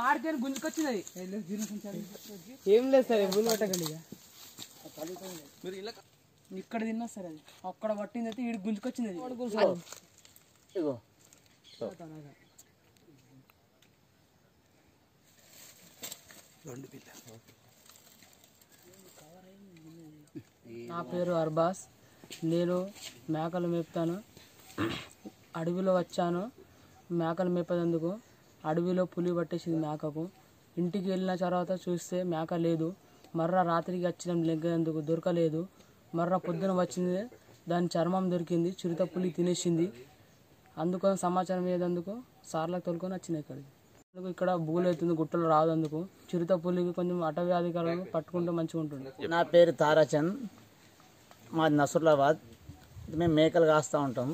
ఆడితే గుంజుకొచ్చినది ఏం లేదు సార్ గుంజు పట్టకండి మీరు ఇక్కడ తిన్నా సార్ అది అక్కడ పట్టింది అయితే ఈడు గుంజుకొచ్చినది నా పేరు అర్బాస్. నేను మేకలు మేపుతాను. అడవిలో వచ్చాను మేకలు మేపేందుకు. అడవిలో పులి పట్టేసింది మేకకు. ఇంటికి వెళ్ళిన తర్వాత చూస్తే మేక లేదు. మర్ర రాత్రికి వచ్చిన లెగ్గేందుకు దొరకలేదు. మర్ర పొద్దున వచ్చింది, దాని చర్మం దొరికింది. చిరుత పులి తినేసింది. అందుకని సమాచారం ఏదందుకు సార్లకు తోలుకొని వచ్చినాయి ఇక్కడికి. అందుకు ఇక్కడ బూలు అవుతుంది, గుట్టలు రాదందుకు. చిరుత పులికి కొంచెం అటవీ అధికారులు పట్టుకుంటే మంచిగా ఉంటుంది. నా పేరు తారాచంద్, మాది నసరులాబాద్. మేము మేకలు కాస్తూ ఉంటాం.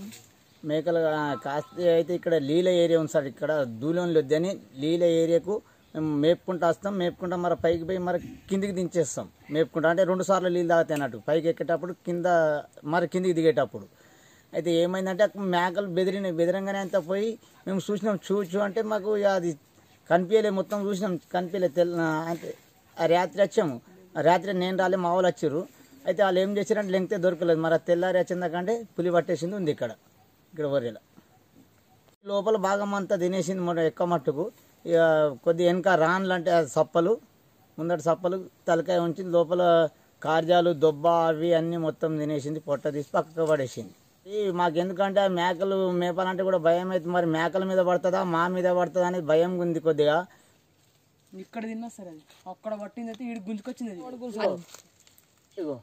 మేకలు కాస్తే అయితే ఇక్కడ లీల ఏరియా ఉంది సార్. ఇక్కడ దూలంలో వద్దని లీల ఏరియాకు మేము మేపుకుంటూ వస్తాం. మేపుకుంటా మరి పైకి పోయి మరి కిందికి దించేస్తాం. మేపుకుంటా అంటే 2 సార్లు నీళ్ళు తాగుతాయి అన్నట్టు. పైకి ఎక్కేటప్పుడు కింద మరి కిందికి దిగేటప్పుడు అయితే ఏమైందంటే మేకలు బెదిరంగానే అంతా పోయి మేము చూసినాం. చూచు అంటే మాకు అది కనిపించలే, మొత్తం చూసినాం కనిపించలే. అంటే రాత్రి వచ్చాము. రాత్రి నేను రాలే, మా వాళ్ళు వచ్చారు. అయితే వాళ్ళు ఏం చేశారంటే లెంగితే దొరకలేదు. మరి తెల్లారి వచ్చిందాకంటే పులి పట్టేసింది ఉంది ఇక్కడ వరేలా. లోపల భాగం అంతా తినేసింది ఎక్కువ మట్టుకు. ఇక కొద్ది వెనక రాన్లు అంటే సప్పలు, ముందటి సప్పలు తలకాయ ఉంచింది. లోపల కార్జాలు దొబ్బ అవి అన్నీ మొత్తం తినేసింది. పొట్ట తీసి పక్కకు పడేసింది. మాకు ఎందుకంటే మేకలు మేపాలంటే కూడా భయం అవుతుంది. మరి మేకల మీద పడుతుందా మా మీద పడుతుందా అనేది భయం ఉంది కొద్దిగా. ఇక్కడ తిన్నా సార్ అది అక్కడ పట్టింది అయితే ఈడు గుంజుకొచ్చింది. ఇగో